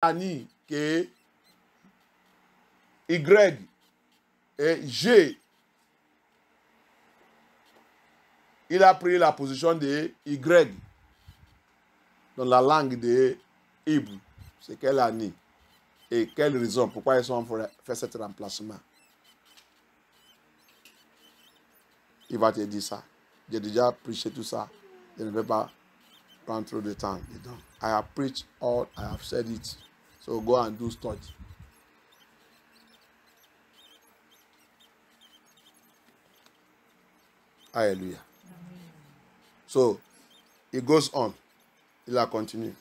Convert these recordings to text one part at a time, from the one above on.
Ani que Y et G. Il a pris la position de Y dans la langue de Hébreu. C'est quelle année et quelle raison, pourquoi ils ont fait cet remplacement. Il va te dire ça. J'ai déjà prêché tout ça. Je ne vais pas prendre trop de temps dedans. I have preached all, I have said it. So go and do study. Hallelujah. So, it goes on. Il a continué.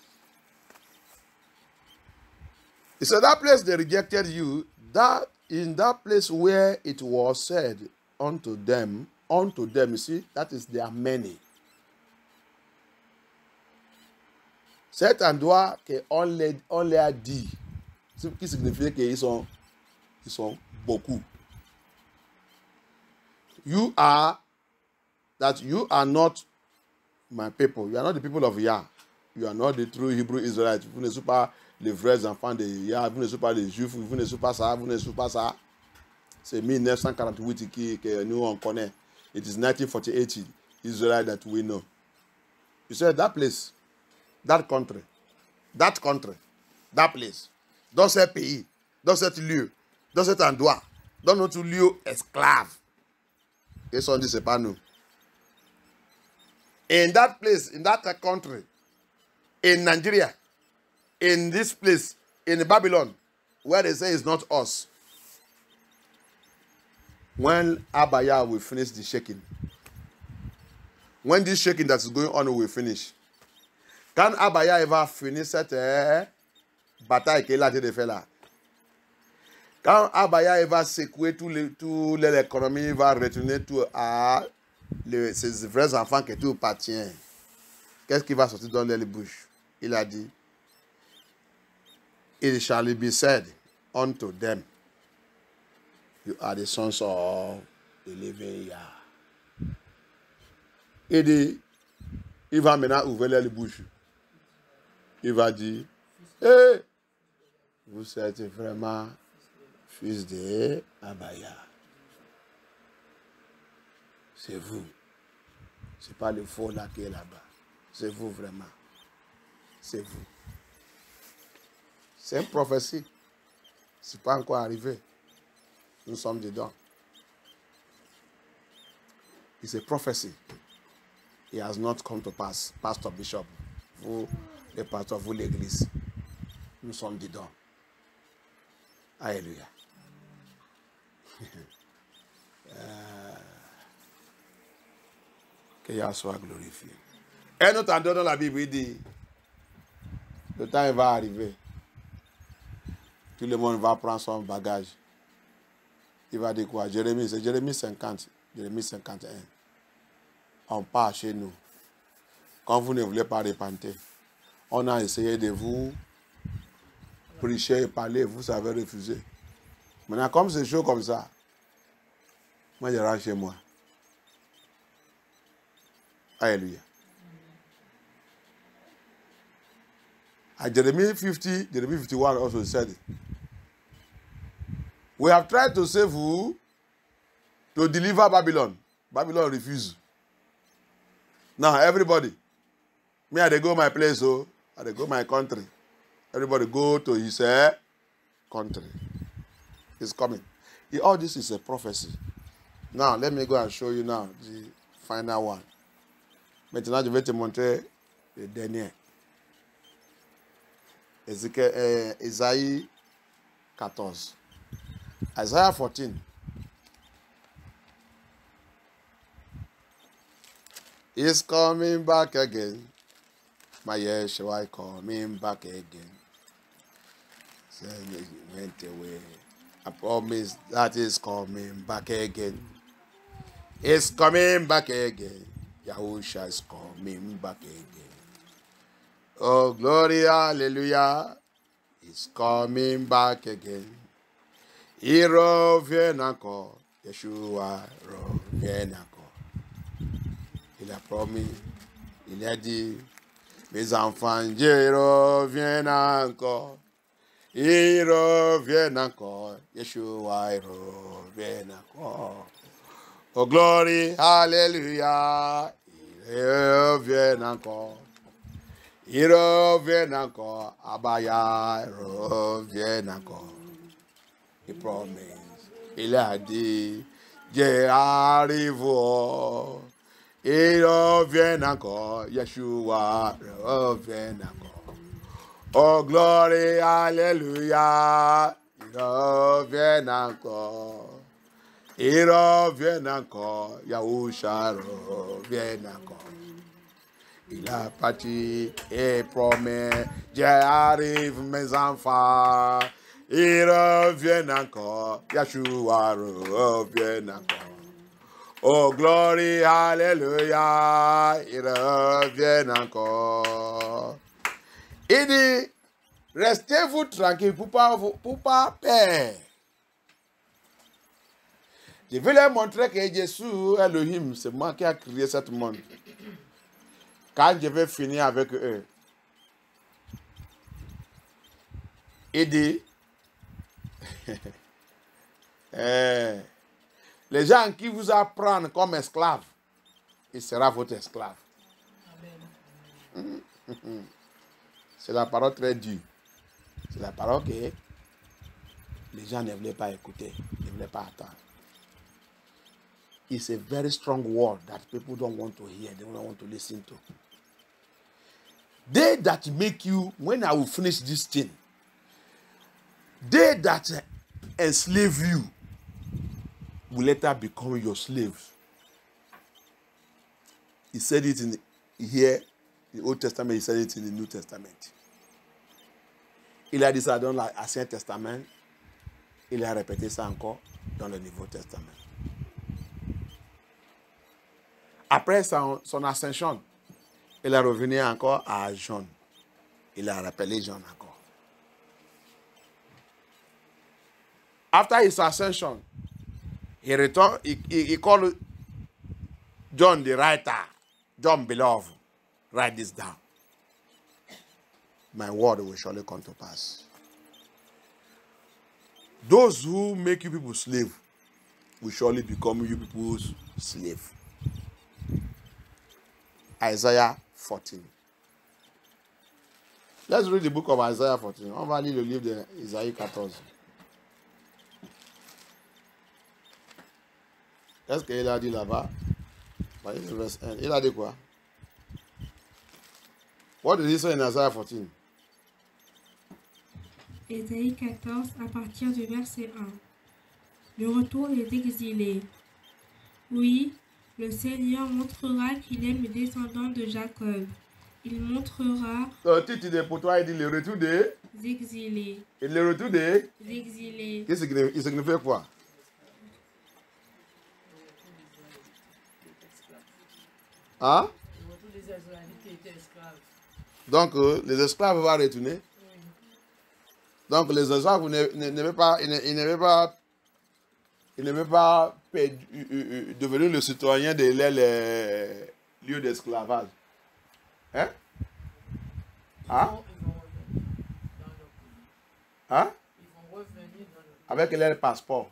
He said, that place they rejected you, that in that place where it was said unto them, you see, that is their many. Cet endroit qu'on leur a dit, ce qui signifie qu'ils sont beaucoup. You are not my people. You are not the people of Yah. You are not the true Hebrew Israelites. Vous ne soyez pas les vrais enfants de Yah. Vous ne soyez pas les Juifs. Vous ne soyez pas ça. Vous ne soyez pas ça. C'est 1948 que nous on connaît. It is 1948 Israel that we know. You said that place, that country, that place, dans ce pays, dans cet lieu, dans cet endroit, dans notre lieu esclave. Et sont dit, c'est pas nous. In that place, in that country, in Nigeria, in this place, in Babylon, where they say it's not us. When Abaya will finish the shaking, when this shaking that's going on will finish, can Abaya ever finish cette bataille qu'il a été fait là? Quand Abaya va secouer toute l'économie, va retourner tout à ses vrais enfants qui tout appartient, qu'est-ce qui va sortir dans les bouches? Il a dit, it shall be said unto them, you are the sons of the living Yah. Il dit, il va maintenant ouvrir les bouches. Il va dire, hey, vous êtes vraiment fils de Abaya. C'est vous. Ce n'est pas le faux là qui est là-bas. C'est vous vraiment. C'est vous. C'est une prophétie. Ce n'est pas encore arrivé. Nous sommes dedans. It's a prophecy. It has not come to pass. Pastor, Bishop, vous, les pasteurs, vous, l'église. Nous sommes dedans. Alléluia. Que Yah soit glorifié. Un autre endroit dans la Bible, il dit, le temps il va arriver. Tout le monde va prendre son bagage. Il va dire quoi? Jérémie, c'est Jérémie 50, Jérémie 51. On part chez nous. Quand vous ne voulez pas repentir, on a essayé de vous prêcher et parler, vous avez refusé. Maintenant, comme c'est chaud comme ça, moi je rentre chez moi. Alléluia. At Jeremiah 50, Jeremiah 51 also said it. We have tried to save you, to deliver Babylon. Babylon refused. Now, everybody, me, I go my place, so I go my country. Everybody go to his country. He's coming. All this is a prophecy. Now, let me go and show you now the final one. Maintenant, je vais te montrer le dernier. Isaïe 14. Isaiah 14. He's coming back again. My Yeshua coming back again. Then he went away. I promise that he's coming back again. He's coming back again. Yahusha is coming back again. Oh, glory, hallelujah. He's coming back again. Il revient encore. Yeshua revient encore. Il a promis. Il a dit, mes enfants, je reviens encore. Il revient encore. Yeshua, il revient encore. Oh, glory, alléluia. Il revient encore. Il revient encore. Abaya, il revient encore. Il promet. Il a dit, Dieu arrive. Il revient encore. Yeshua, il revient encore. Oh, glory, alléluia. Il revient encore. Il revient encore. Yahusha revient encore. Il a parti et promet. Dieu arrive, mes enfants. Il revient encore. Yeshua revient encore. Oh, glory, alléluia. Il revient encore. Il dit, restez-vous tranquille pour pas peur. Je vais leur montrer que Jésus, Elohim, c'est moi qui a créé ce monde. Quand je vais finir avec eux, il dit, les gens qui vous apprennent comme esclaves, il sera votre esclave. Amen. C'est la parole très dure. C'est la parole que les gens ne voulaient pas écouter, ne voulaient pas attendre. It's a very strong word that people don't want to hear, they don't want to listen to. They that make you, when I will finish this thing, they that enslave you will later become your slaves. He said it in here, in the Old Testament, he said it in the New Testament. Il a dit ça dans l'Ancien Testament, il a répété ça encore dans le Nouveau Testament. Après son ascension, il est revenu encore à John. Il a rappelé John encore. After his ascension, he returned, he called John the writer. John, beloved, write this down. My word will surely come to pass. Those who make you people slave will surely become you people's slave. Isaiah 14. Let's read the book of Isaiah 14. On va lire le livre d'Isaïe 14. Est-ce qu'il a dit là-bas? Il a dit quoi? What did he say in Isaiah 14? Ésaïe 14, à partir du verset 1. Le retour des exilés. Oui, le Seigneur montrera qu'il aime les descendants de Jacob. Il montrera... Le titre de pour toi, il dit le retour des exilés. Et le retour des exilés. Il signifie quoi? Hein? Le retour des Israélites qui étaient esclaves. Donc, les esclaves vont retourner. Donc, les esclaves ne veulent pas, ils ne veulent pas devenir le citoyen de les lieux d'esclavage. Hein? Hein? Hein? Ils vont revenir dans le... Avec leur passeport.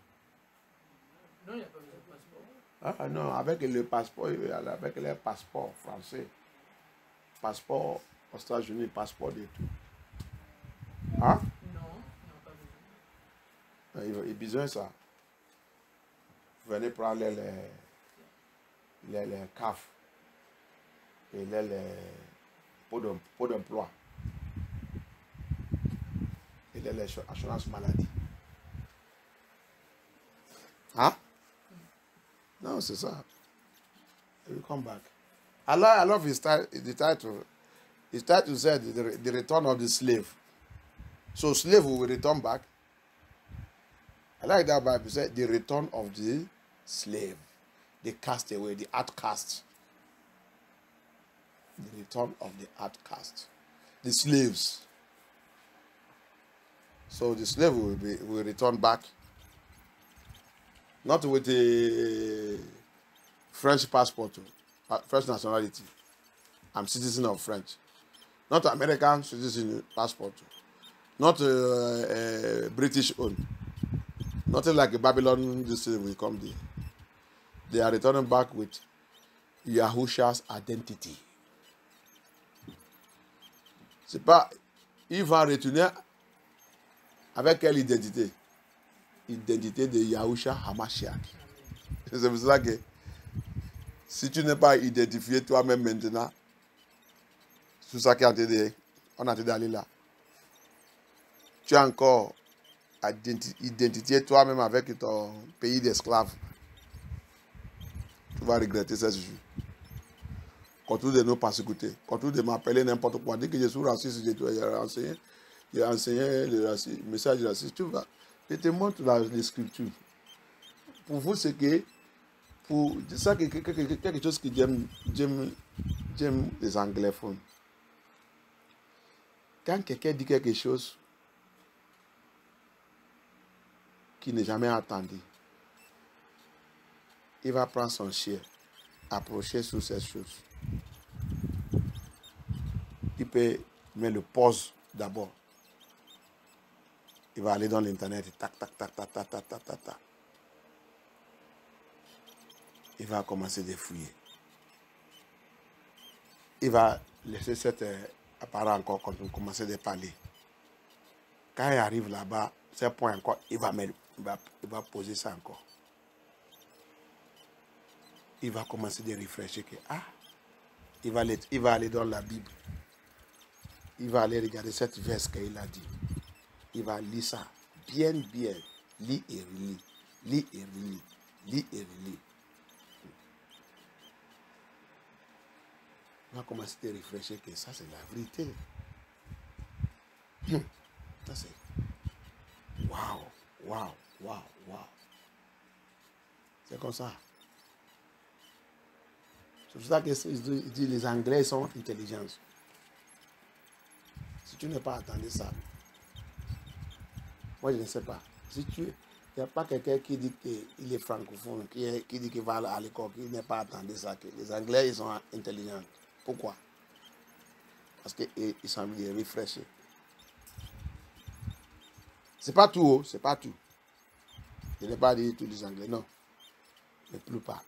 Non, il n'y a pas besoin de passeport. Ah non, avec le passeport, avec leur passeport français. Passeport aux États-Unis, passeport de tout. Hein? Non, pas besoin. Il a besoin de ça. Vous venez prendre les CAF et les pots d'emploi et les assurances maladie. Hein? Non, c'est ça. He will come back. I love the title. His title said the return of the slave. So slave will return back. I like that Bible said the return of the slave, the castaway, the outcast. The return of the outcast, the slaves. So the slave will return back, not with a French passport, French nationality. I'm citizen of French, not American citizen passport. not British owned. Nothing like a Babylon this thing will come there. They are returning back with Yahusha's identity. C'est pas, il va retourner avec quelle identité? Identité de Yahusha Hamashiach. C'est pour cela que si tu n'es pas identifié toi-même maintenant, c'est ça qu'on a d'aller là. Tu as encore identifié toi-même avec ton pays d'esclaves. Tu vas regretter ça ce jour. Continue de nous persécuter. Continue de m'appeler n'importe quoi. Dès que je suis raciste, j'ai enseigné le message raciste. Tu vas. Je te montre les scriptures. Pour vous, c'est que pour ça quelque chose que j'aime les anglophones. Quand quelqu'un dit quelque chose qui n'est jamais entendu, il va prendre son chien, approcher sur cette chose. Il peut mettre le pause d'abord. Il va aller dans l'internet, tac, tac, tac, tac, tac, tac, tac, tac, tac. Il va commencer à fouiller. Il va laisser cet appareil encore commencer à parler. Quand il arrive là-bas, ce point encore, il va poser ça encore. Il va commencer à réfléchir que il va aller dans la Bible. Il va aller regarder cette verse qu'il a dit. Il va lire ça bien, bien. Lis et relis. Lis et relis. Lis et relis. Il va commencer à réfléchir que ça, c'est la vérité. Ça, c'est waouh, waouh, waouh, waouh. C'est comme ça. C'est pour ça qu'il dit les Anglais sont intelligents. Si tu n'as pas entendu ça, moi je ne sais pas. Si il n'y a pas quelqu'un qui dit qu'il est francophone, qui dit qu'il va à l'école, qui n'a pas entendu ça, que les Anglais ils sont intelligents. Pourquoi? Parce qu'ils sont envie de réfléchir. C'est pas tout, c'est pas tout. Je n'ai pas dit tous les Anglais, non. La plupart.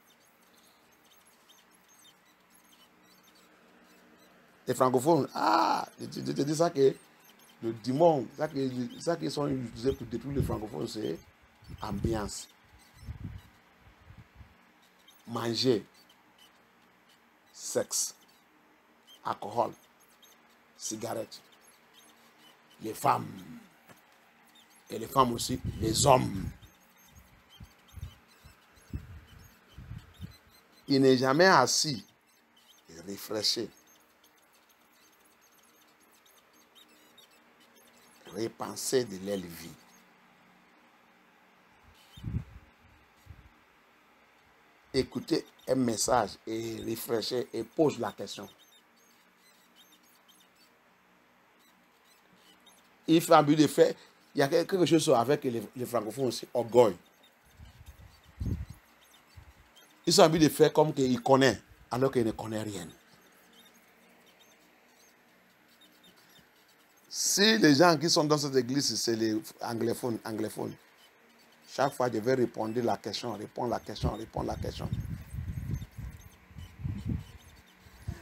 Les francophones, je te dis ça que le dimanche, ça qu'ils sont utilisés pour détruire les francophones, c'est ambiance. Manger, sexe, alcool, cigarette. Les femmes. Et les femmes aussi, les hommes. Il n'est jamais assis et réfléchi. Repenser de leur vie. Écouter un message et réfléchir et pose la question. Il fait un but de faire. Il y a quelque chose avec les francophones aussi, orgueil. Ils sont envie de faire comme qu'ils connaissent, alors qu'ils ne connaissent rien. Si les gens qui sont dans cette église, c'est les anglophones, chaque fois je vais répondre la question, répondre la question.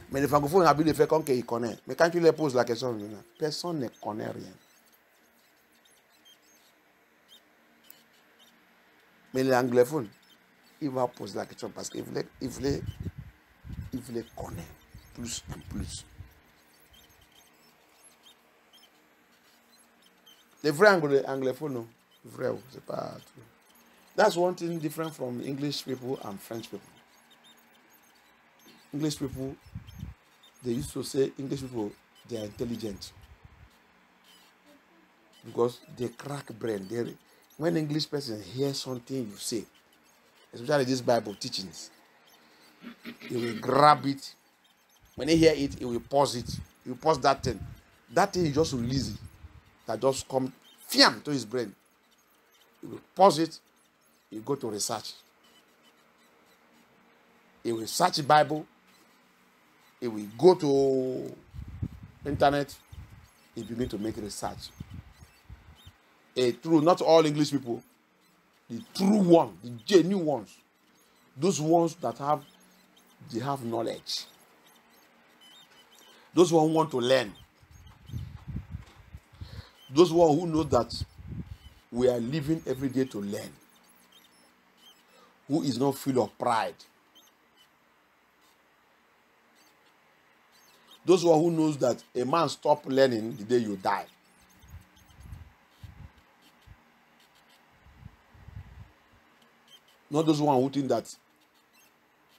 Mais les francophones ont envie de faire comme qu'ils connaissent. Mais quand tu leur poses la question, personne ne connaît rien. Mais les anglophones, ils vont poser la question parce qu'ils voulaient connaître plus en plus. Les vrais anglophones, non. Vrai, c'est pas tout. That's one thing different from English people and French people. English people, they used to say English people, they are intelligent. Because they crack brain. When English person hears something you say, especially these Bible teachings, he will grab it. When he hear it, he will pause it. He will pause that thing. That thing he just release it. That just come fiam to his brain. He will pause it. He will go to research. He will search the Bible. He will go to internet. He begin to make research. A true, not all English people. The true one, the genuine ones. Those ones that have knowledge. Those ones who want to learn. Those ones who know that we are living every day to learn. Who is not full of pride. Those ones who knows that a man stop learning the day you die. Not those ones who think that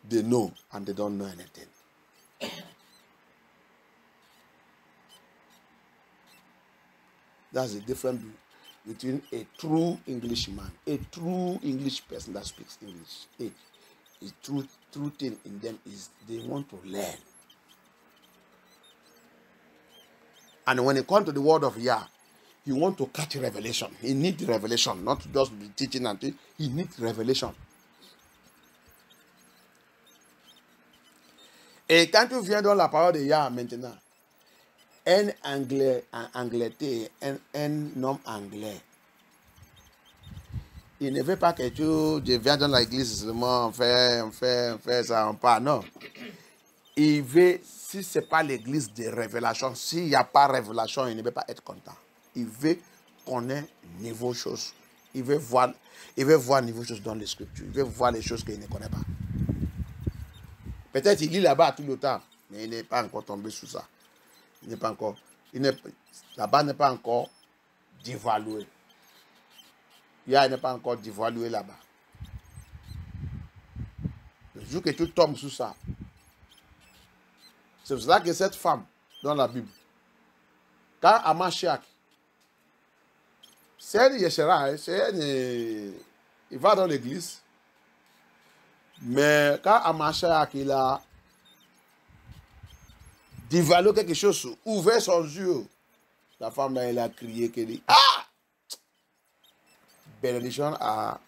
they know and they don't know anything. That's the difference between a true Englishman, a true English person that speaks English. A true thing in them is they want to learn. And when it comes to the word of Yah, he want to catch revelation. He needs revelation, not just be teaching and teaching. He needs revelation. Et quand tu viens dans la parole de Yah maintenant, un anglais, un homme anglais, il ne veut pas que tu viens dans l'église seulement, on fait ça, on part. Non. Il veut, si ce n'est pas l'église de révélation, s'il n'y a pas révélation, il ne veut pas être content. Il veut connaître niveau choses. Il veut voir niveau choses dans les scriptures. Il veut voir les choses qu'il ne connaît pas. Peut-être il lit là-bas tout le temps, mais il n'est pas encore tombé sous ça. Il n'est pas encore. Là-bas n'est pas encore dévalué. Il n'est pas encore dévalué là-bas. Le jour que tu tombes sous ça, c'est pour ça que cette femme dans la Bible, quand Amashiach, c'est un Yeshera, il va dans l'église, mais quand Amashiach il a dévalué quelque chose, ouvert son yeux, la femme là, elle a crié, qu'elle dit, ah! Bénédiction à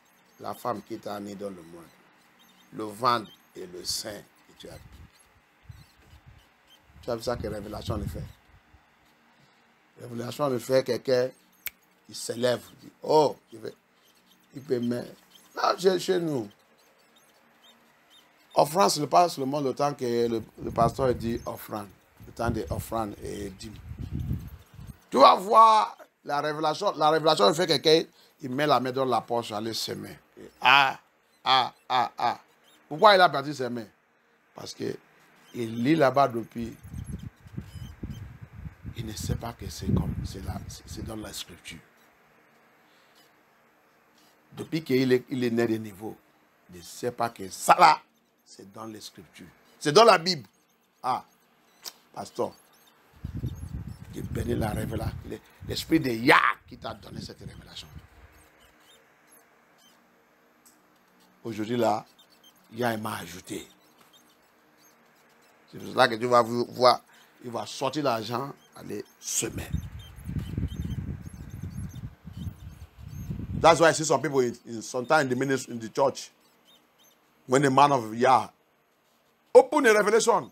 la femme qui t'a née dans le monde, le ventre et le sein que tu as pris. Tu as vu ça que révélation le fait. Révélation le fait, quelqu'un, il s'élève, il dit, oh, il peut mettre. Là, chez nous, offrande, ce n'est pas seulement le temps que le pasteur dit offrande, le temps des offrandes et dîmes. Tu vas voir la révélation le fait quelqu'un, il met la main dans la poche, aller semer. Pourquoi il a perdu ses mains? Parce qu'il lit là-bas depuis. Il ne sait pas que c'est dans la scripture. Depuis qu'il est né de niveau, il ne sait pas que ça là, c'est dans les scriptures. C'est dans la Bible. Ah, pasteur, il bénit la révélation. L'esprit de Yah qui t'a donné cette révélation. Aujourd'hui là, Yah m'a ajouté. C'est pour cela que tu vas voir, il va sortir l'argent, aller semer. That's why I see some people sometimes in the ministry, in the church, when the man of Yah open a revelation,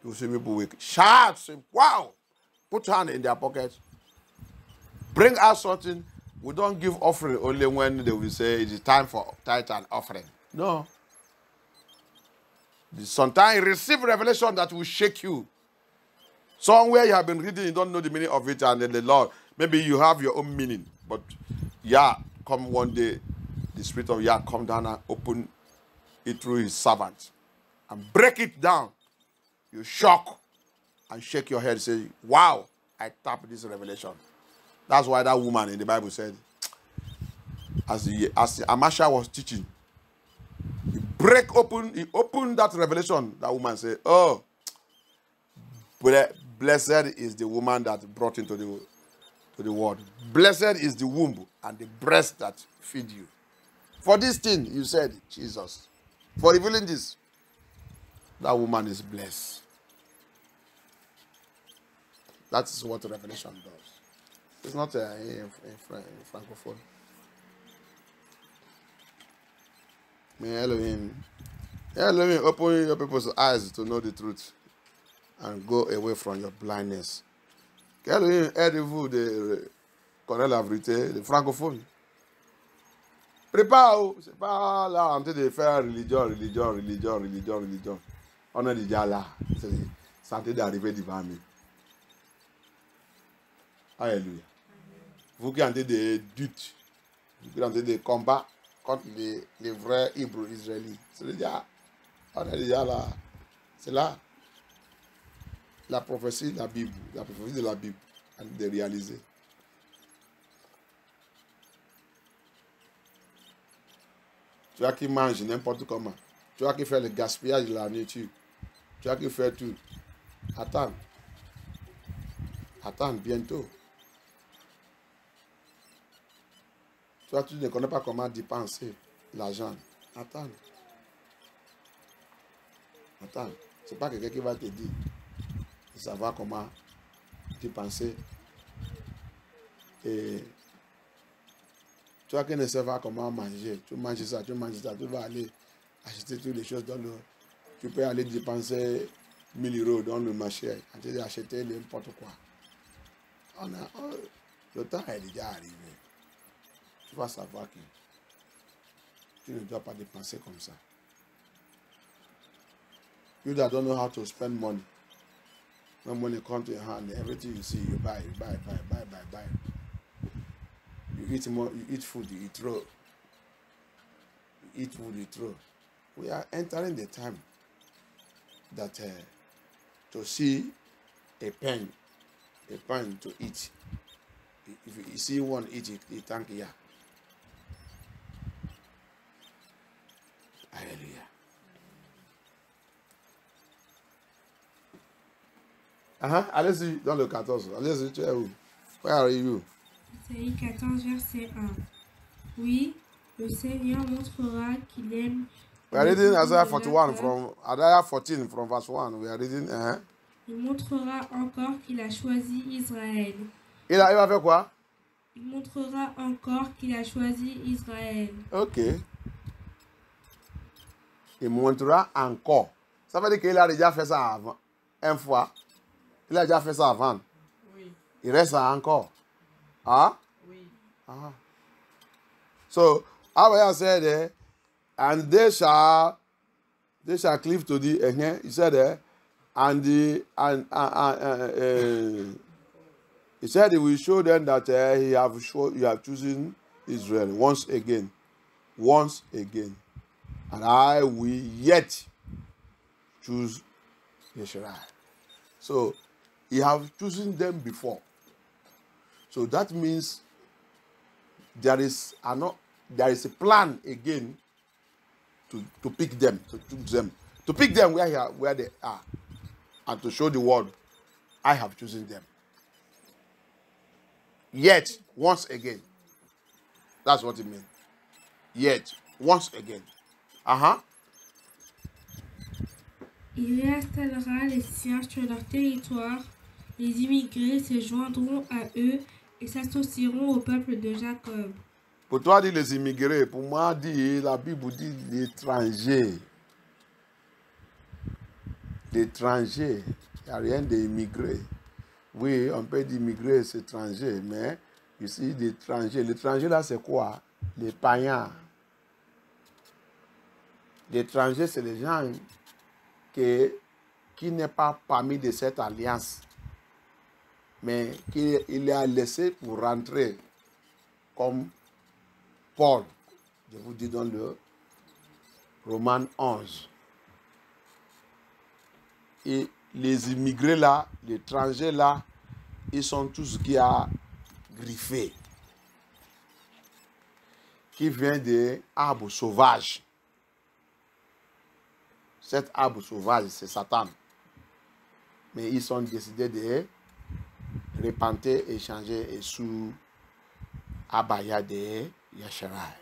you see people shout, say, wow, put hand in their pocket, bring out something. We don't give offering only when they will say it's time for tithe and offering. No. Sometimes receive revelation that will shake you. Somewhere you have been reading, you don't know the meaning of it, and then the Lord, maybe you have your own meaning, but Yah come one day, the Spirit of Yah come down and open it through his servant and break it down. You shock and shake your head and say, wow, I tapped this revelation. That's why that woman in the Bible said, as Amasha was teaching, he opened that revelation. That woman said, oh, blessed is the woman that brought into the world. Blessed is the womb and the breast that feed you. For this thing, you said, Jesus, for revealing this, that woman is blessed. That is what revelation does. It's not in Francophone. May Elohim open your people's eyes to know the truth and go away from your blindness. Elohim aide-vous connaît la vérité, les francophones. Prépare, oh. C'est pas là en train de faire religion. On est déjà là. C'est en train d'arriver devant nous. Alléluia. Vous qui avez des doutes, vous qui avez des combats contre les vrais Hébreux israélites, c'est déjà, on est déjà là. C'est là. La prophétie de la Bible, de réaliser. Tu as qui mange n'importe comment. Tu as qui fait le gaspillage de la nourriture. Tu as qui fait tout. Attends. Attends, bientôt. Toi, tu ne connais pas comment dépenser l'argent. Attends. Attends. Ce n'est pas quelqu'un qui va te dire de savoir comment dépenser. Et toi qui ne sais pas comment manger, tu manges ça, tu vas aller acheter toutes les choses dans le... Tu peux aller dépenser 1000 € dans le marché, acheter n'importe quoi. Le temps est déjà arrivé. Tu vas savoir que tu ne dois pas dépenser comme ça. You that don't know how to spend money. When money comes to your hand, everything you see, you buy. You eat more, you eat food, you eat throw. You eat food, you throw. We are entering the time that to see a pen to eat. If you see one eat it, you thank you. Hallelujah. Allez-y dans le 14. Allez-y, tu es où? Where are you? Isaïe 14, verset 1. Oui, le Seigneur montrera qu'il aime. We are reading Isaiah 41 from Isaiah 14 from verse 1. We are reading. Il montrera encore qu'il a choisi Israël. Il va faire quoi? Il montrera encore qu'il a choisi Israël. Ok. Il montrera encore. Ça veut dire qu'il a déjà fait ça avant. Une fois. Il a déjà fait ça avant. Oui. Il reste ça encore. Huh? Oui. So, Isaiah said there, and they shall cleave to the, he said there, he said he will show them that he have chosen Israel once again. And I will yet choose Israel. So, he have chosen them before. So that means there is a plan again to pick them, to pick them where they are, and to show the world, I have chosen them. Yet, once again. That's what it means. Yet, once again. Il réinstallera les siens sur leur territoire. Les immigrés se joindront à eux et s'associeront au peuple de Jacob. Pour toi, dit les immigrés. Pour moi, dit la Bible dit l'étranger. L'étranger. Il n'y a rien d'immigré. Oui, on peut dire immigré, c'est étranger, mais ici, l'étranger. L'étranger, là, c'est quoi? Les païens. L'étranger, c'est les gens qui n'est pas parmi de cette alliance, mais qu'il a laissé pour rentrer, comme Paul, je vous dis dans le Romains 11. Et les immigrés là, les étrangers là, ils sont tous qui a griffé, qui vient des arbres sauvages. Cet arbre sauvage, c'est Satan. Mais ils ont décidé de repentir et changer sous Abaya de Yasharai.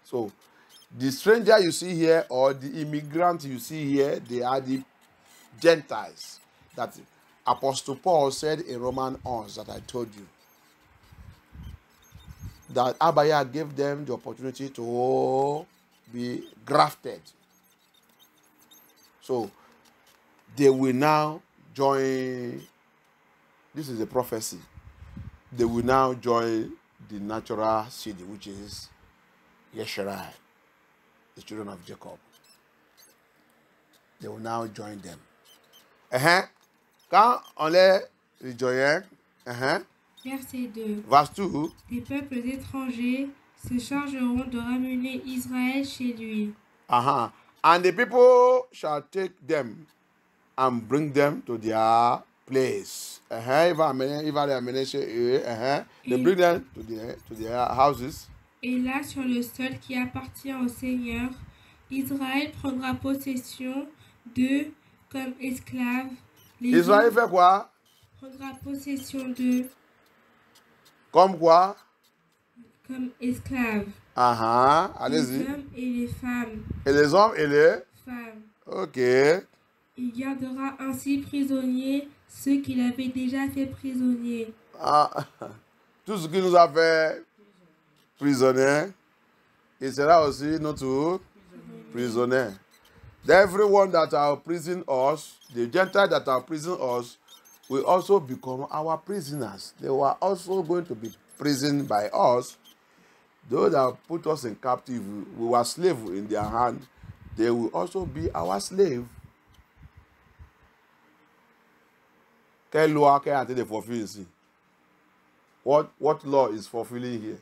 So, the stranger you see here or the immigrant you see here, they are the Gentiles that Apostle Paul said in Romans 11 that I told you. That Abaya gave them the opportunity to be grafted. So they will now join. This is a prophecy. they will now join the natural seed, which is Yesharai, the children of Jacob. They will now join them. Quand on les rejoint, Verset 2. verse 2, Des peuples étrangers se chargeront de ramener Israël chez lui. and the people shall take them and bring them to their place. They bring them to their houses. Et là, sur le sol qui appartient au Seigneur, Israël prendra possession d'eux comme esclaves. Israël fait quoi? Prendra possession d'eux Comme quoi? comme esclaves. Allez-y. Les hommes et les femmes. Et les hommes et les Femmes. Ok. Il gardera ainsi prisonniers ceux qu'il avait déjà fait prisonniers. Tout ce qui nous a fait prisonniers, il sera aussi notre prisonnier. Everyone that are prisoned us, the Gentiles that are prisoned us, will also become our prisoners. They were also going to be prisoned by us. Those that put us in captivity, we were slaves in their hand. They will also be our slave. Quelle loi qui a été fulfilled ici? What law is fulfilling here?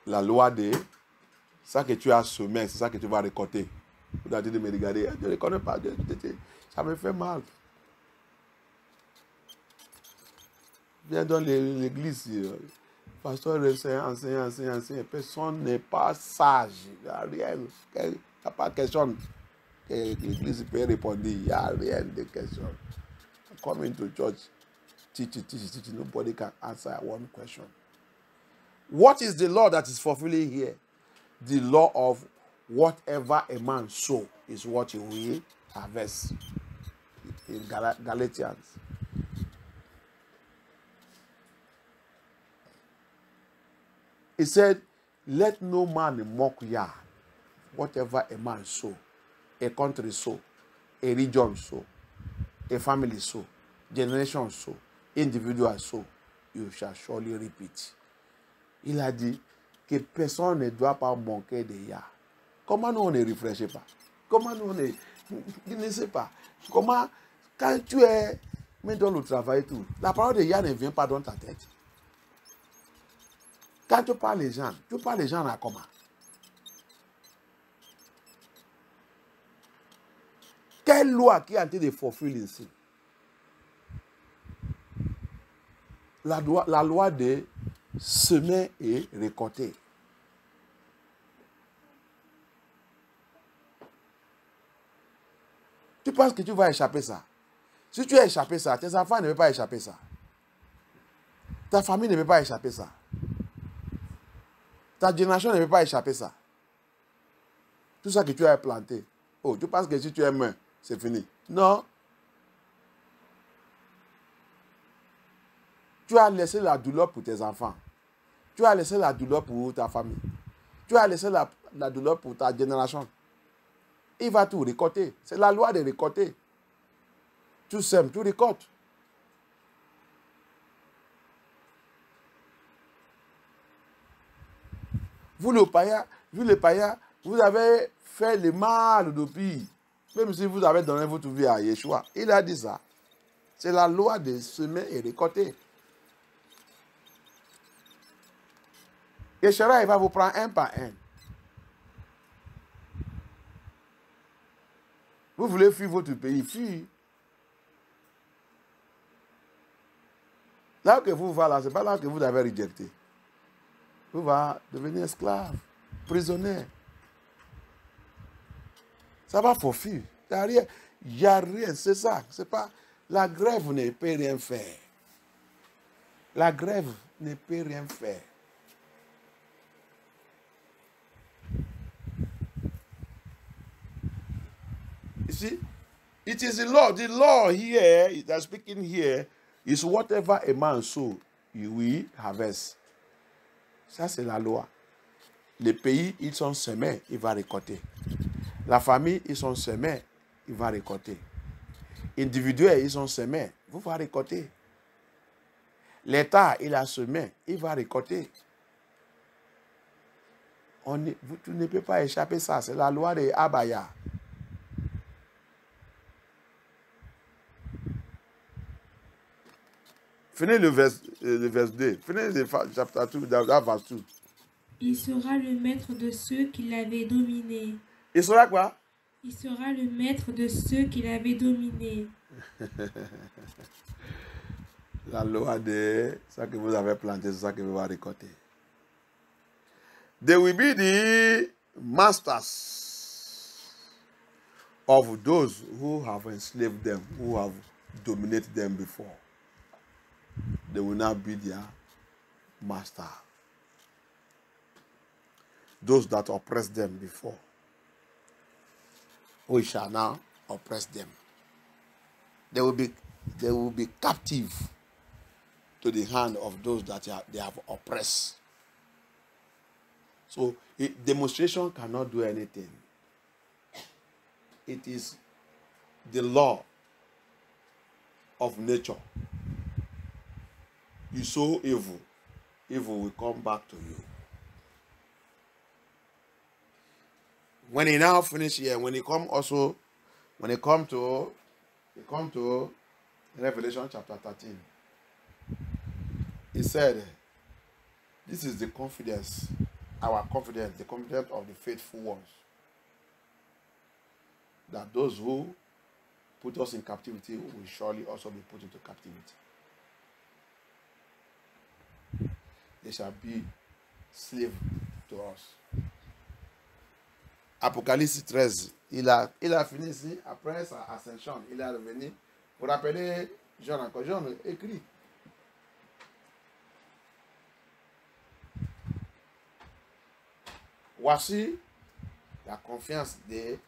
La loi de ça que tu as semé, c'est ça que tu vas récolter. Vous avez dit de me regarder, je ne reconnais pas, ça me fait mal. Viens dans l'église, pasteur, enseigne, personne n'est pas sage. Il n'y a rien, il n'y a pas de question que l'église peut répondre, il n'y a rien de question. Coming to church, teach, nobody can answer one question. What is the law that is fulfilling here? The law of whatever a man sow is what he will harvest. In Galatians. He said, let no man mock Yah. Whatever a man sow, a country sow, a region sow, a family sow, generation sow, individual sow, you shall surely reap it. Il a dit que personne ne doit pas manquer de Yah. Comment nous on ne réfléchit pas? Comment nous on ne... Je ne sais pas. Comment, quand tu es même dans le travail et tout, la parole de Yah ne vient pas dans ta tête. Quand tu parles les gens à comment? Quelle loi qui a été de fulfill ici? La loi de semer et récolter. Tu penses que tu vas échapper ça? Si tu as échappé ça, tes enfants ne peuvent pas échapper ça. Ta famille ne peut pas échapper ça. Ta génération ne peut pas échapper ça. Tout ça que tu as planté. Oh, tu penses que si tu es main, c'est fini? Non. Tu as laissé la douleur pour tes enfants. Tu as laissé la douleur pour ta famille. Tu as laissé la douleur pour ta génération. Il va tout récolter. C'est la loi de récolter. Tu sèmes, tu récoltes. Vous les païens, vous avez fait le mal depuis. Même si vous avez donné votre vie à Yeshua. Il a dit ça. C'est la loi de semer et récolter. Yeshua, il va vous prendre un par un. Vous voulez fuir votre pays, fuir. Là que vous va là, ce n'est pas là que vous avez rejeté. Vous va devenir esclave, prisonnier. Ça va forfait. Il n'y a rien, c'est ça. C'est pas, la grève ne peut rien faire. La grève ne peut rien faire. You see, it is the law. The law here, that's speaking here, is whatever a man sow, he will harvest. Ça, c'est la loi. Les pays, ils sont semés, il va récolter. La famille, ils sont semés, il va récolter. Individuels, ils sont semés, vous va récolter. L'État, il a semé, il va récolter. Tu ne peux pas échapper à ça. C'est la loi de Abaya. Finis le verse 2. Finis le chapitre 2, dans verse 2. Il sera le maître de ceux qui l'avaient dominé. Il sera quoi? Il sera le maître de ceux qui l'avaient dominé. La loi de ça que vous avez planté, c'est ça que vous allez récolter. They will be the masters of those who have enslaved them, who have dominated them before. They will now be their master. Those that oppressed them before, we shall now oppress them. They will be captive to the hand of those that they have oppressed. So demonstration cannot do anything. It is the law of nature. You sow evil, evil will come back to you. When he now finish here, when he come to Revelation chapter 13, he said, this is the confidence, our confidence, the confidence of the faithful ones, that those who put us in captivity will surely also be put into captivity. They shall be slaves to us. Apocalypse 13, il a fini ici, après sa ascension, il est revenu. Vous rappelez Jean encore, Jean écrit. Voici la confiance de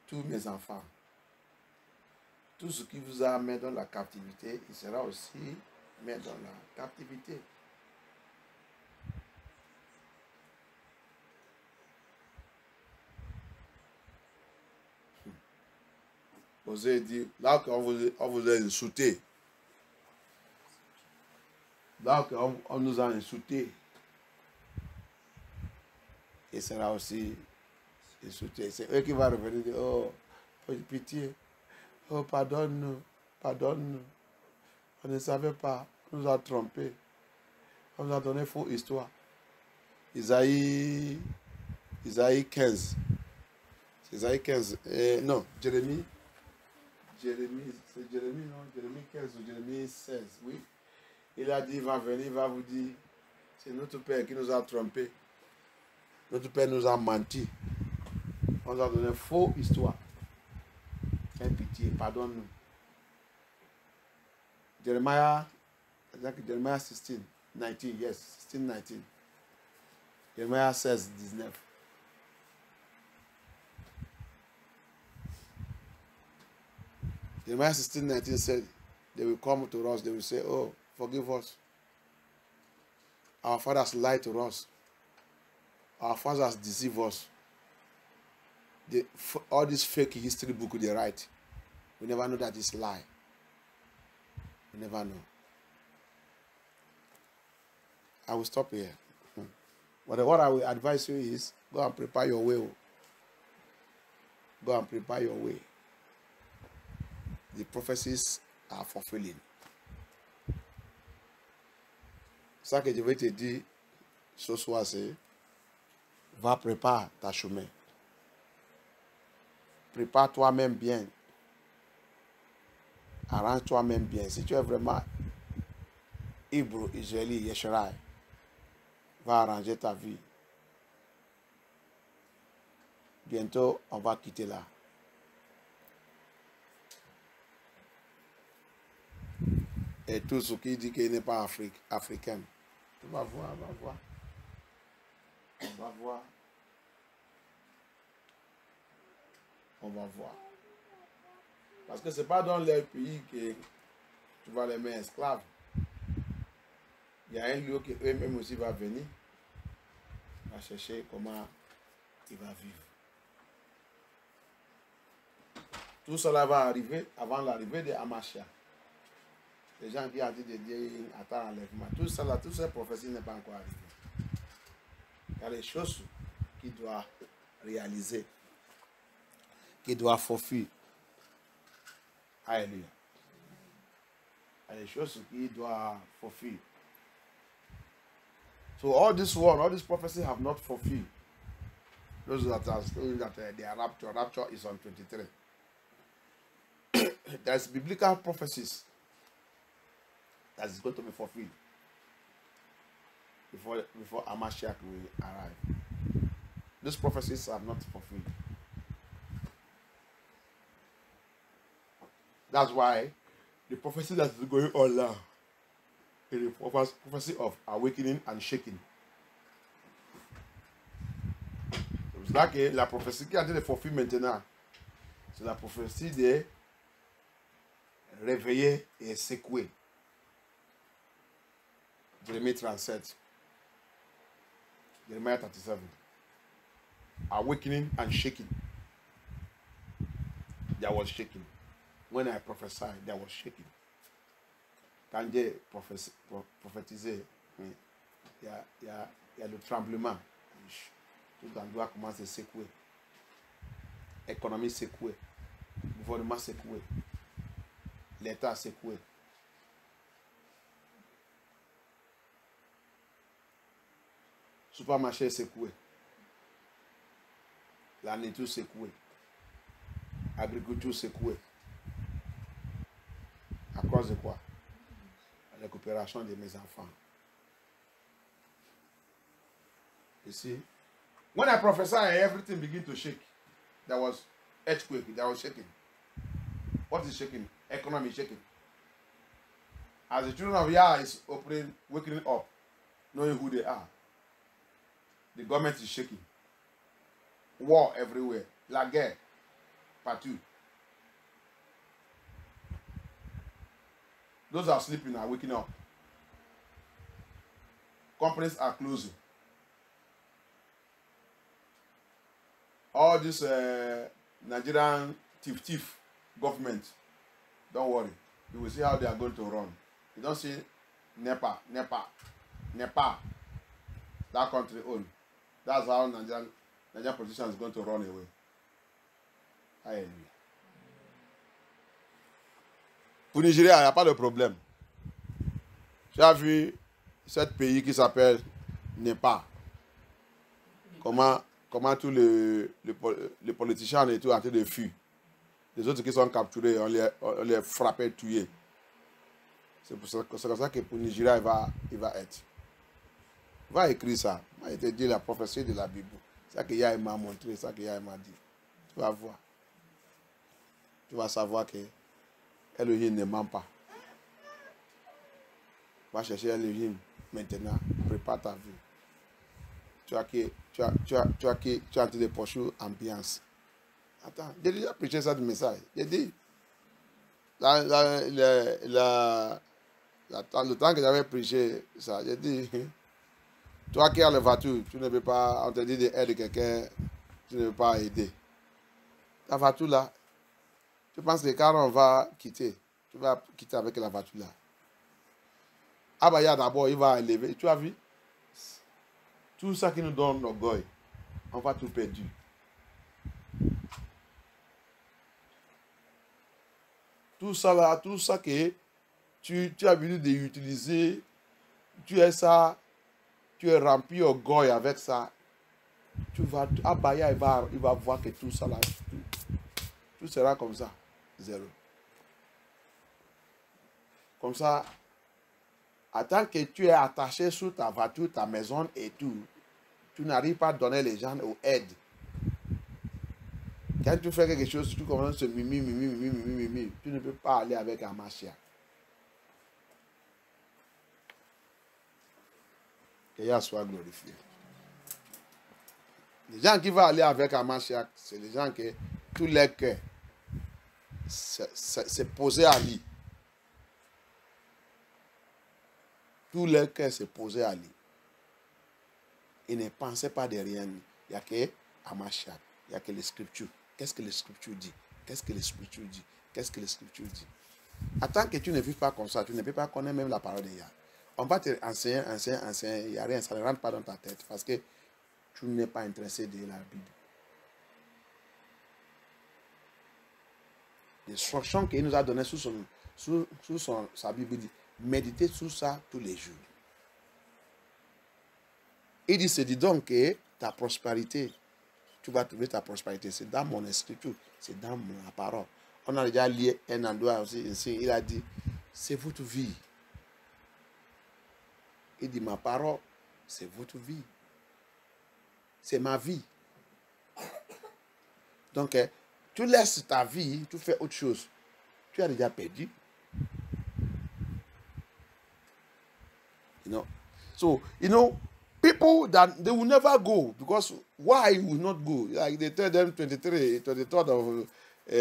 tous mes enfants. Tout ce qui vous a mis dans la captivité, il sera aussi mis dans la captivité. Vous avez dit, là qu'on vous a insulté, là qu'on nous a insulté, il sera aussi insulté. C'est eux qui vont revenir et dire, oh, pitié, oh, pardonne-nous, pardonne-nous. On ne savait pas, on nous a trompés, on nous a donné fausse histoire. Isaïe 15. Isaïe 15. Non, Jérémie. C'est Jérémie, non? Jérémie 15 ou Jérémie 16, oui. Il a dit, il va venir, il va vous dire, c'est notre Père qui nous a trompés. Notre Père nous a menti. On nous a donné fausse histoire. Aie pitié, pardonne-nous. Jeremiah 16, 19, yes, 16, 19. Jeremiah 16, 19. Jeremiah 16, 19 said, they will come to us, they will say, oh, forgive us. Our fathers lied to us. Our fathers deceive us. All this fake history book they write, we never know that it's lie. We never know. I will stop here. But what I will advise you is, go and prepare your way. Go and prepare your way. The prophecies are fulfilling. Ça que je vais te dire ce soir, c'est va préparer ta chemin. Prépare toi-même bien. Arrange toi-même bien. Si tu es vraiment Hébreu, Israélite, Yesharai, va arranger ta vie. Bientôt, on va quitter là. Et tout ce qui dit qu'il n'est pas africain. Tu vas voir, on va voir. On va voir. On va voir. Parce que ce n'est pas dans les pays que tu vas les mettre esclaves. Il y a un lieu que eux-mêmes aussi va venir. Va chercher comment il va vivre. Tout cela va arriver avant l'arrivée de Hamashiach. Les gens qui ont dit de Dieu, attends l'enlèvement. Tout ça là, toutes ces prophéties n'est pas encore arrivé. Il y a des choses qu'il doit réaliser, qu'il doit fulfill. Alléluia. Il y a des choses qu'il doit fulfill. So all this one, all these prophecies have not fulfilled. Those that are saying that they are rapture is on 23. There's biblical prophecies that is going to be fulfilled before Hamashiach will arrive. These prophecies are not fulfilled. That's why the prophecy that is going on now is the prophecy of awakening and shaking. C'est là que la prophétie qui a été fulfillée maintenant, c'est la prophétie de réveiller et secouer. Jérémie 37. Jeremiah 37. Awakening and shaking. There was shaking. When I prophesied, there was shaking. Quand j'ai prophétisé, il y a le tremblement. Tout le doit commencer à secouer. Économie secouée. Gouvernement secoué. L'État secoué. Supermarché secoué. La nature secouée. Agriculture secouée. À cause de quoi? La récupération de mes enfants. Ici. When I prophesy, everything began to shake. There was earthquake. There was shaking. What is shaking? Economy shaking. As the children of Yah is opening, waking up, knowing who they are, the government is shaking. War everywhere. La guerre. Partout. Those are sleeping are waking up. Companies are closing. All this Nigerian thief government, don't worry. You will see how they are going to run. You don't see Nepal, that country own. That's how Nigerian politician is going to run away. Hallelujah. Pour Nigeria, il n'y a pas de problème. Tu as vu ce pays qui s'appelle Népal. Comment tous les politiciens et tout en train de fuir. Les autres qui sont capturés, on les frappé, tués. C'est comme ça que pour Nigeria, il va être. Va écrire ça. Il te dit la prophétie de la Bible. C'est ça que Yah m'a montré, c'est ça que Yah m'a dit. Tu vas voir. Tu vas savoir que Elohim ne ment pas. Va chercher Elohim maintenant. Prépare ta vie. Tu as en train de poursuivre ambiance. Attends, j'ai déjà prêché ça du message. J'ai dit, le temps que j'avais prêché ça, j'ai dit, toi qui as le voiture, tu ne peux pas, on te dit d'aider quelqu'un, tu ne peux pas aider. Ta voiture là, tu penses que quand on va quitter, tu vas quitter avec la voiture là. Abaya d'abord, il va élever, tu as vu? Tout ça qui nous donne l'orgueil, on va tout perdre. Tout ça là, tout ça que tu as voulu d'utiliser, tu es ça, tu es rempli d'orgueil avec ça. Tu vas, Abaya, il va voir que tout ça là, tout sera comme ça, zéro. Comme ça, tant que tu es attaché sur ta voiture, ta maison et tout, tu n'arrives pas à donner les gens aux aides. Quand tu fais quelque chose, tu commences à se mimi, tu ne peux pas aller avec Hamashiach. Que Yah soit glorifié. Les gens qui vont aller avec Hamashiach, c'est les gens qui, tout leur cœur, c'est posé à lui. Tout leur cœur s'est posé à lui. Ils ne pensaient pas de rien. Il n'y a que Hamashiach. Il n'y a que les Scriptures. Qu'est-ce que les Scriptures disent? Qu'est-ce que les Scriptures disent? Qu'est-ce que les Scriptures disent? Attends que tu ne vives pas comme ça, tu ne peux pas connaître même la parole de Yah. On va te enseigner, il n'y a rien, ça ne rentre pas dans ta tête parce que tu n'es pas intéressé de la Bible. L'instruction qu'il nous a donnée sa Bible dit, méditez sur ça tous les jours. Il dit, c'est dit donc que ta prospérité, tu vas trouver ta prospérité, c'est dans mon écriture, c'est dans ma parole. On a déjà lié un endroit aussi ici, il a dit, c'est votre vie. Il dit, ma parole, c'est votre vie. C'est ma vie. Donc, tu laisses ta vie, tu fais autre chose. Tu as déjà perdu. So, people that they will never go because why you will not go? Like they tell them 23rd of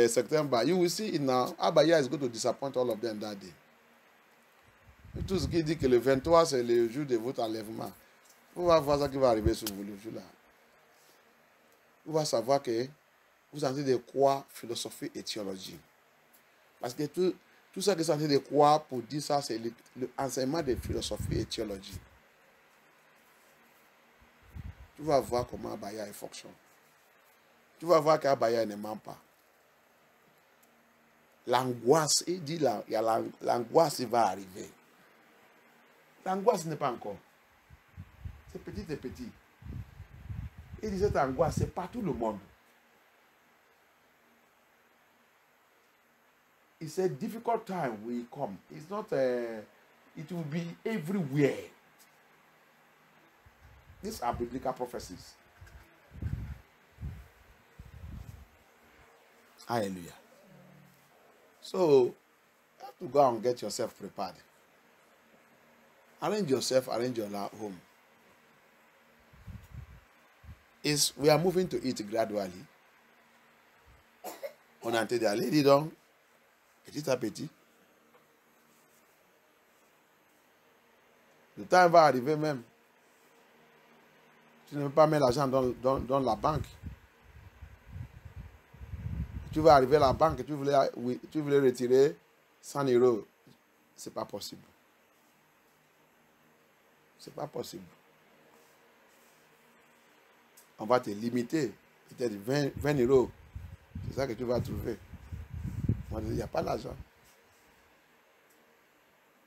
September, you will see it now. Abaya is going to disappoint all of them that day. Tout ce qui dit que le 23 c'est le jour de votre enlèvement. Vous allez voir ce qui va arriver sur vous le jour là. Vous allez savoir que vous êtes en train de croire philosophie et théologie. Parce que tout ça que vous êtes en train de croire pour dire ça, c'est l'enseignement de philosophie et théologie. Tu vas voir comment Abaya fonctionne. Tu vas voir qu'Abaya ne ment pas. L'angoisse, il dit là, l'angoisse va arriver. L'angoisse n'est pas encore. C'est petit et petit. Il dit cette angoisse, c'est pas tout le monde. He said, difficult time will come. It's not, it will be everywhere. These are biblical prophecies. Hallelujah. So, you have to go and get yourself prepared. Arrange yourself, arrange your home. We are moving to it gradually. On a entendu aller, dis donc, petit à petit. Le temps va arriver même. Tu ne peux pas mettre l'argent dans la banque. Tu vas arriver à la banque, tu voulais retirer 100 €. Ce n'est pas possible. Ce n'est pas possible. On va te limiter. Peut-être 20 €. C'est ça que tu vas trouver. Moi, il n'y a pas d'argent.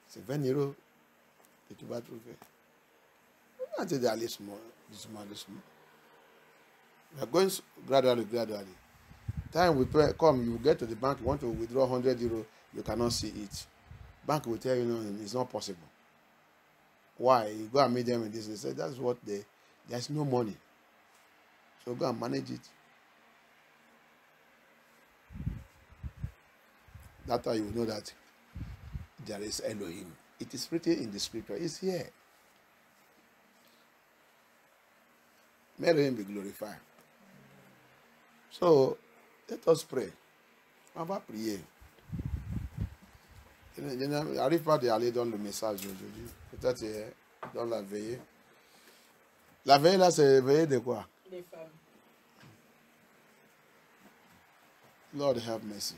C'est 20 € que tu vas trouver. On va te dire, allez, doucement. We are going gradually. Time will come, you get to the bank, you want to withdraw 100 €, you cannot see it. Bank will tell you, no, it's not possible. Why? You go and meet them in this. They say, that's what there's no money. So go and manage it. That's how you know that there is Elohim. It is written in the scripture. It's here. May Elohim be glorified. So, let us pray. On va prier. Je n'arrive pas d'aller dans le message aujourd'hui. Peut-être dans la veillée. La veillée là, c'est veillée de quoi? Les femmes. Lord, have mercy.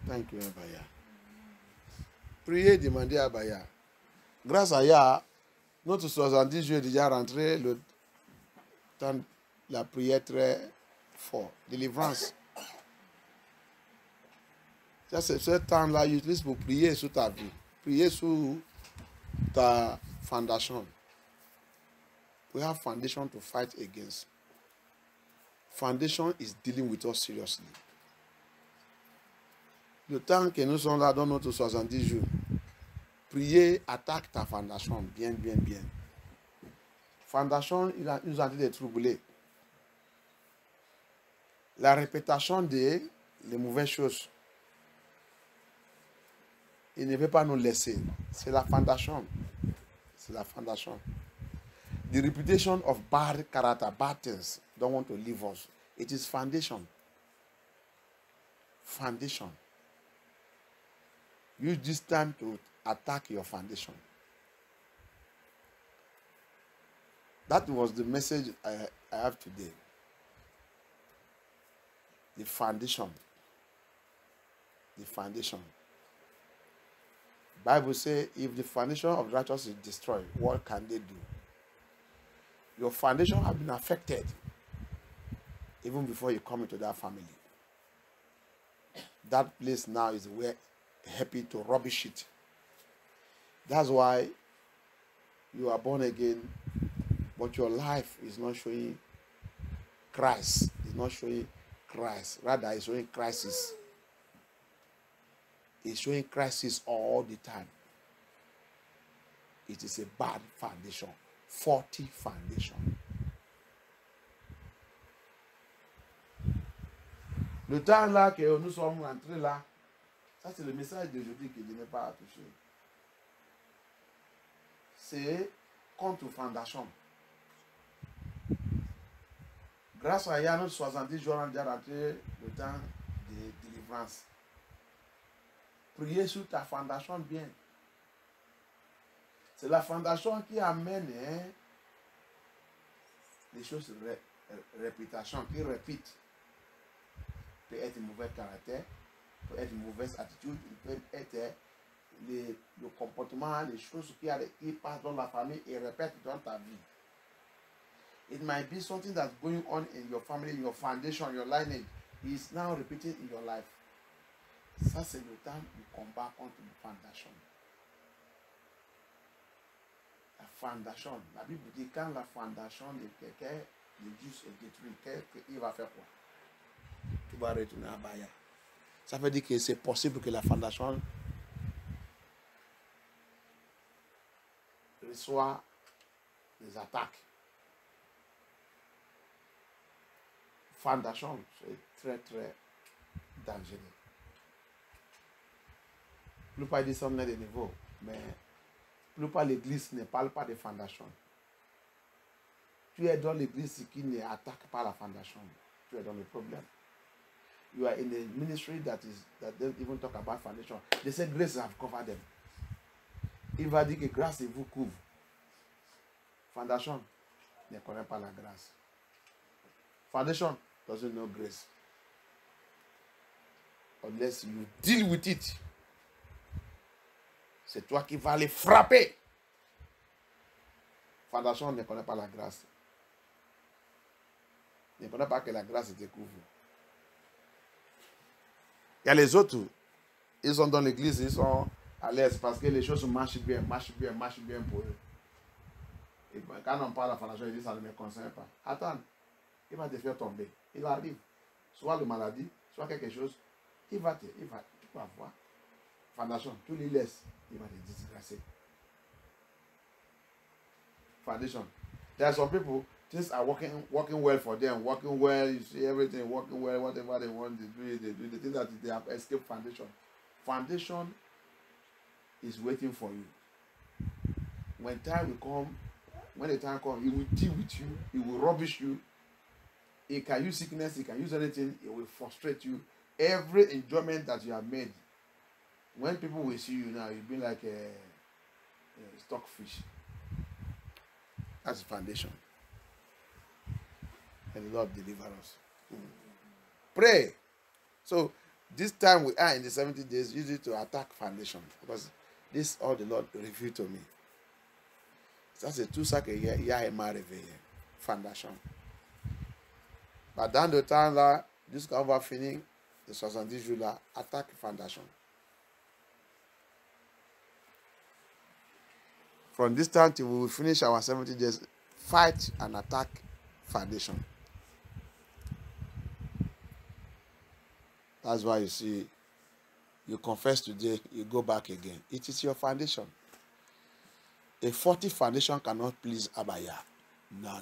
Thank you, Abaya. Priez, demandez à Abaya. Grâce à Yah, notre 70 jours est déjà rentré, le temps de la prière très fort. Délivrance. Ça, c'est ce temps-là, utilise pour prier sur ta vie. Prier sur ta foundation. We have foundation to fight against. Foundation is dealing with us seriously. Le temps que nous sommes là dans notre 70 jours, prier, attaque ta fondation bien. Fondation, il nous a dit de troubler. La répétition des mauvaises choses, il ne veut pas nous laisser. C'est la fondation. C'est la fondation. The reputation of bad character, bad things, don't want to leave us. It is foundation. Foundation. Use this time to attack your foundation. That was the message I have today. The foundation. the foundation. Bible says, if the foundation of righteousness is destroyed, what can they do? Your foundation has been affected even before you come into that family. That place now is where happy to rubbish it. That's why you are born again, but your life is not showing Christ. It's not showing Christ. Rather, it's showing crisis. It's showing crisis all the time. It is a bad foundation, faulty foundation. Le temps là que nous sommes rentrés là, ça c'est le message d'aujourd'hui que je n'ai pas touché. C'est contre fondation. Grâce à Yann, 70 jours, on a déjà rentré le temps de délivrance. Priez sur ta fondation bien. C'est la fondation qui amène les choses répétition, qui répète. Peut être un mauvais caractère, peut être une mauvaise attitude, peut être le comportement, les choses qui passent dans la famille et répètent dans ta vie. It might be something that's going on in your family, in your foundation, your lineage. Is now repeated in your life. Ça, c'est le temps du combat contre la fondation. La fondation. La Bible dit quand la fondation de quelqu'un, le Dieu est détruit, il va faire quoi? Tu vas retourner à Baya. Ça veut dire que c'est possible que la fondation reçoit des attaques. Fondation, c'est très très dangereux. Plus pas dire ça, on est de niveau, mais plus pas l'église ne parle pas de fondation. Tu es dans l'église qui ne attaque pas la fondation. Tu es dans le problème. You are in a ministry that don't even talk about foundation. They say grace have covered them. Il va dire que grâce vous couvre. Foundation ne connaît pas la grâce. Foundation doesn't know grace. Unless you deal with it. C'est toi qui vas les frapper. Foundation ne connaît pas la grâce. Ne connaît pas que la grâce te couvre. Il y a les autres, ils sont dans l'église, ils sont à l'aise parce que les choses marchent bien pour eux. Et quand on parle de la fondation, ils disent ça ne me concerne pas. Attends, il va te faire tomber. Il arrive. Soit la maladie, soit quelque chose. Tu vas voir. Fondation, tu les laisses. Il va te disgracer. Foundation. There are some people, things are working well for them, working well, you see everything working well, whatever they want, they do. They think that they have escaped foundation. Foundation is waiting for you. When time will come, when the time comes, he will deal with you, he will rubbish you. He can use sickness, he can use anything, it will frustrate you. Every enjoyment that you have made, when people will see you now, you'll be like a stockfish. That's the foundation. And the Lord deliver us. Pray. So this time we are in the 70 days, use it to attack foundation. Because this is all the Lord revealed to me. Ça c'est tout ça qu'il y a m'a réveillé. Foundation. Bah, dans le temps là, jusqu'à on va finir les 70 jours là, attaque foundation. From this time till we will finish our 70 days, fight and attack foundation. That's why you see, you confess today, you go back again. It is your foundation. A faulty foundation cannot please Abaya. No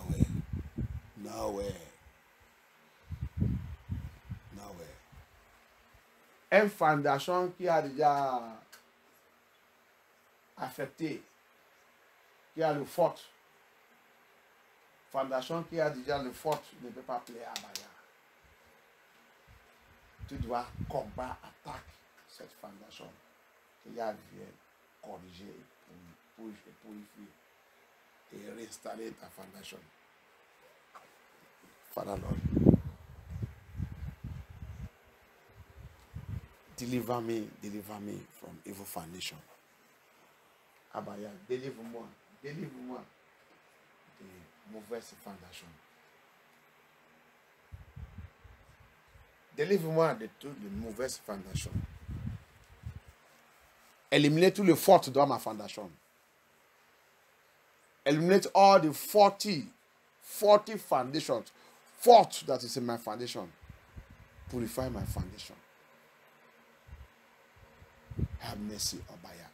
way. No way. No way. Une fondation qui a déjà affecté, qui a le faute. Fondation qui a déjà le faute ne peut pas plaire à Abaya. Tu dois combattre, attaquer cette fondation qui a vient corriger, purifier et réinstaller ta fondation. Father Lord, Deliver me from evil foundation. Abaya, délivre-moi de mauvaise fondation. Délivre-moi de toutes les mauvaises fondations. Eliminate tous les fautes dans ma fondation. Eliminate all the 40 foundations, fault that is in my foundation. Purify my foundation. Have mercy, Abaya.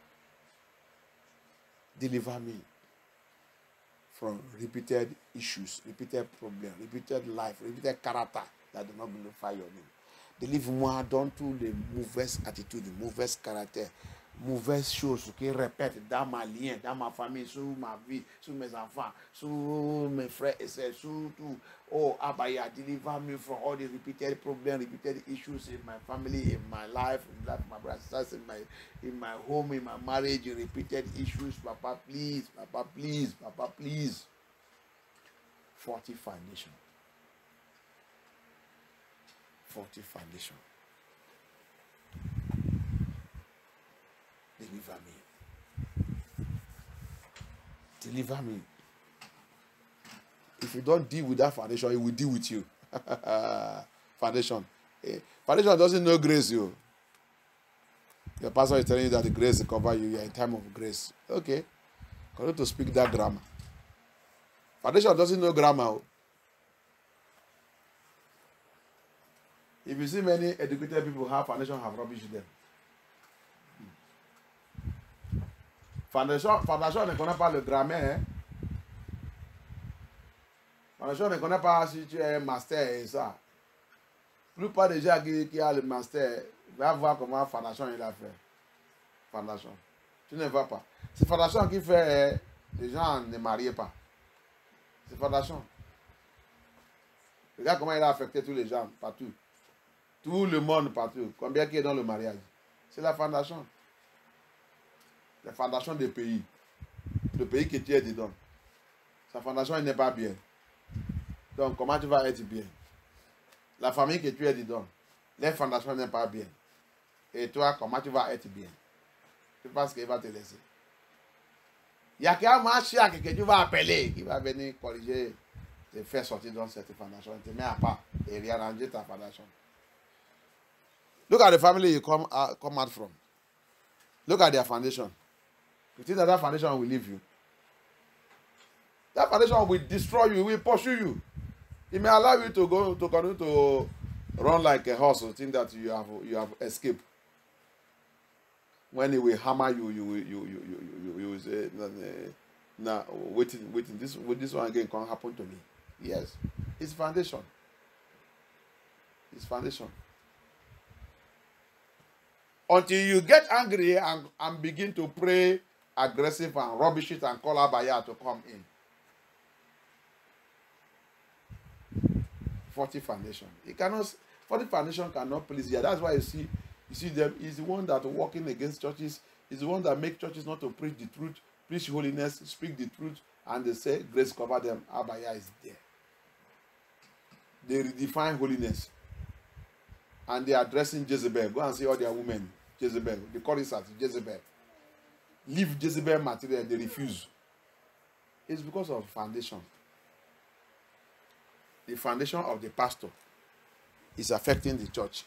Deliver me from repeated issues, repeated problems, repeated life, repeated character that do not glorify your name. Délivre-moi dans toutes les mauvaises attitudes, mauvaises caractères, mauvaises choses qui répètent dans ma lien, dans ma famille, sur ma vie, sur mes enfants, sur mes frères et sœurs, sur tout. Oh, Abaya, deliver me from all the repeated problems, repeated issues in my family, in my life, in the life of my brothers, in my home, in my marriage, repeated issues. Papa, please, Papa, please, Papa, please. 40 foundation. 40 foundation. Deliver me. Deliver me. If you don't deal with that foundation, it will deal with you. Foundation. Foundation doesn't know grace, you. Your pastor is telling you that the grace will cover you. You are in time of grace. Okay. Continue to speak that grammar. Foundation doesn't know grammar. If you see many educated people have foundation have rubbish them. Foundation ne connaît pas le grammaire. Foundation ne connaît pas si tu es master et ça. La plupart des gens qui ont le master, va voir comment Foundation il a fait. Foundation. Tu ne vas pas. C'est Foundation qui fait, les gens ne marient pas. C'est Foundation. Regarde comment il a affecté tous les gens, partout. Tout le monde partout. Combien qui est dans le mariage? C'est la fondation. La fondation des pays. Le pays que tu es dedans. Sa fondation n'est pas bien. Donc, comment tu vas être bien? La famille que tu es dedans. Les fondations n'est pas bien. Et toi, comment tu vas être bien? Tu penses qu'il va te laisser? Il y a qu'un marchand que tu vas appeler qui va venir corriger, te faire sortir dans cette fondation. Tu te mets à part et réarranger ta fondation. Look at the family you come out from. Look at their foundation. You think that foundation will leave you? That foundation will destroy you, will pursue you. It may allow you to continue to run like a horse, or think that you have escaped. When it will hammer you, you will say, "Nah, waiting. This one again can't happen to me." Yes, it's foundation. It's foundation. Until you get angry and begin to pray aggressive and rubbish it and call Abaya to come in. 40 foundation. 40 foundation cannot please you. That's why you see them. He's the one that working against churches. He's the one that make churches not to preach the truth, preach holiness, speak the truth, and they say grace cover them. Abaya is there. They redefine holiness. And they are addressing Jezebel. Go and see all their women. Jezebel. They call it as Jezebel. Leave Jezebel material. They refuse. It's because of foundation. The foundation of the pastor is affecting the church.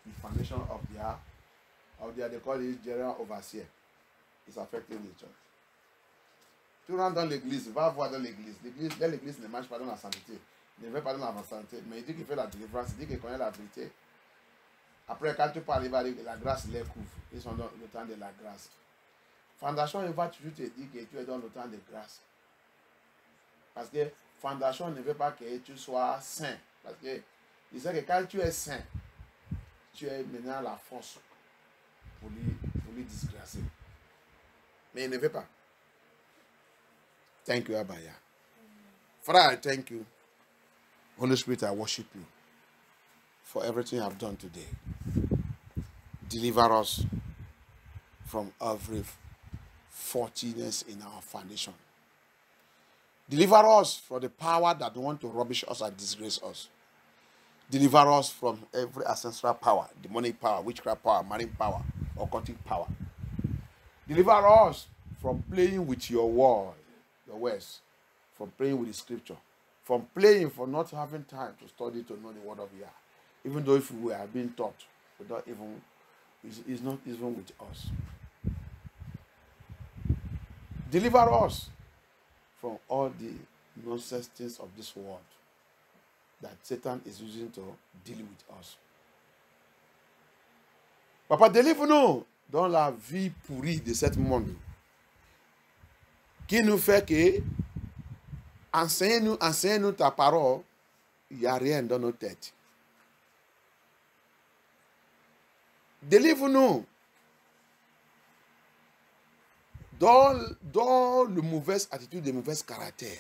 The foundation of their they call it general overseer, is affecting the church. Tu rentres dans l'église, va voir dans l'église. L'église ne marche pas dans la sainteté. Ne veut pas dans la sainteté. Mais il dit qu'il fait la délivrance, il dit qu'il connaît la vérité. Après, quand tu parles, il va dire que la grâce les couvre. Ils sont dans le temps de la grâce. Fondation, il va toujours te dire que tu es dans le temps de grâce. Parce que fondation ne veut pas que tu sois saint. Parce que il sait que quand tu es saint, tu es maintenant la force pour lui disgracer. Mais il ne veut pas. Thank you, Abaya. Father, I thank you. Holy Spirit, I worship you for everything I've done today. Deliver us from every faultiness in our foundation. Deliver us from the power that want to rubbish us and disgrace us. Deliver us from every ancestral power, demonic power, witchcraft power, marine power, occultic power. Deliver us from playing with your word, your words, from playing with the scripture, from playing for not having time to study to know the word of Yah. Even though if we are being taught, it's not even with us. Deliver us from all the nonsense things of this world that Satan is using to deal with us. Papa, délivre-nous dans la vie pourrie de ce monde qui nous fait que enseigne-nous ta parole, il n'y a rien dans nos têtes. Délivre-nous dans la mauvaise attitude, le mauvais caractère.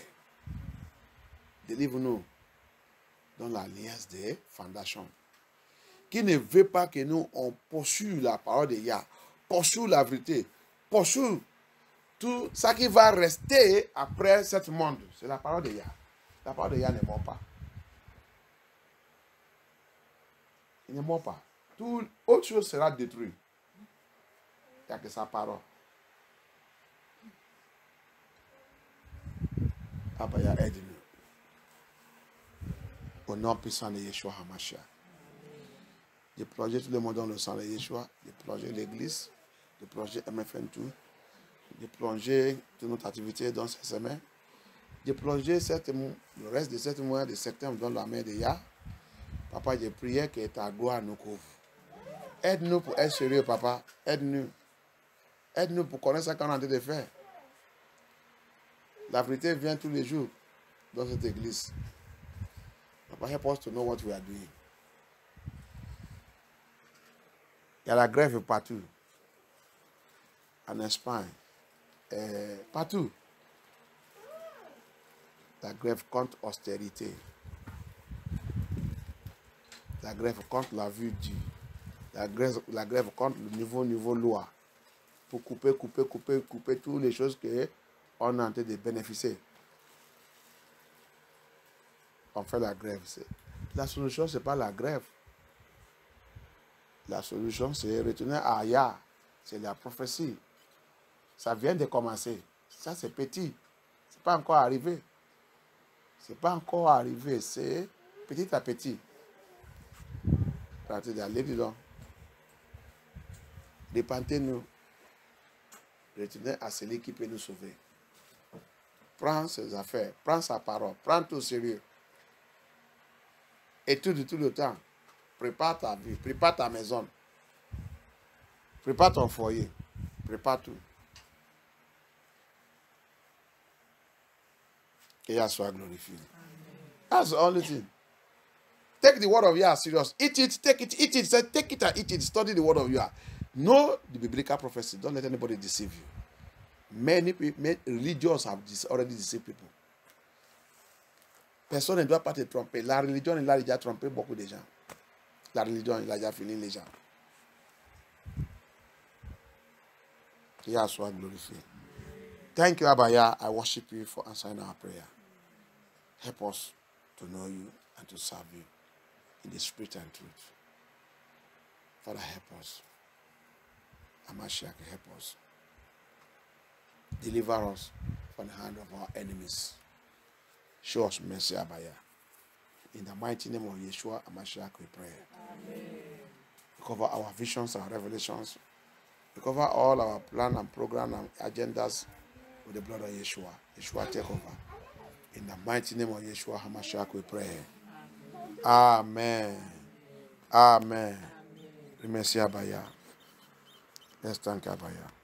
Délivre-nous dans l'alliance des fondations. Qui ne veut pas que nous, on poursuive la parole de Yah, poursuive la vérité, poursuive tout ça qui va rester après ce monde. C'est la parole de Yah. La parole de Yah ne mord pas. Il ne mord pas. Tout autre chose sera détruit. Il n'y a que sa parole. Abaya, aide-nous. Au nom puissant de Yeshua HaMashiach. De plonger tout le monde dans le sang de Yeshua, de plonger l'église, de plonger MFN2, de plonger toute notre activité dans ces semaines, de plonger le reste de cette mois de septembre dans la main de Yah. Papa, je prie que ta gloire nous couvre. Aide-nous pour être sérieux, papa. Aide-nous. Aide-nous pour connaître ce qu'on est en train de faire. La vérité vient tous les jours dans cette église. Papa, help us to know what we are doing. Il y a la grève partout. En Espagne. Partout. La grève contre l'austérité. La grève contre la vue due. La grève contre le niveau loi. Pour couper toutes les choses qu'on est en train de bénéficier. On fait la grève. La solution, ce n'est pas la grève. La solution, c'est retourner à Yah. C'est la prophétie. Ça vient de commencer. Ça, c'est petit. Ce n'est pas encore arrivé. Ce n'est pas encore arrivé. C'est petit à petit. Allez, disons. Repentez-nous. Retournez à celui qui peut nous sauver. Prends ses affaires. Prends sa parole. Prends tout au sérieux. Étudie tout le temps. Prépare ta vie. Prépare ta maison. Prépare ton foyer. Prépare tout. Que Yah soit glorifié. That's the only thing. Take the word of Yah serious. Eat it, take it, eat it. Say, take it and eat it. Study the word of Yah. Know the biblical prophecy. Don't let anybody deceive you. Many religions have already deceived people. Personne ne doit pas te tromper. La religion, il a déjà trompé beaucoup de gens. La religion, il a déjà fini les gens. Que Yah soit glorifié. Thank you, Abba Yah. I worship you for answering our prayer. Help us to know you and to serve you in the spirit and truth. Father, help us. Hamashiach, help us. Deliver us from the hand of our enemies. Show us mercy, Abba Yah. In the mighty name of Yeshua Hamashiach, we pray. Amen. We cover our visions and revelations. We cover all our plan and program and agendas with the blood of Yeshua. Yeshua, take over. In the mighty name of Yeshua HaMashiach, we pray. Amen. Amen. Amen. Merci, Abba Yah. Let's thank Abba Yah.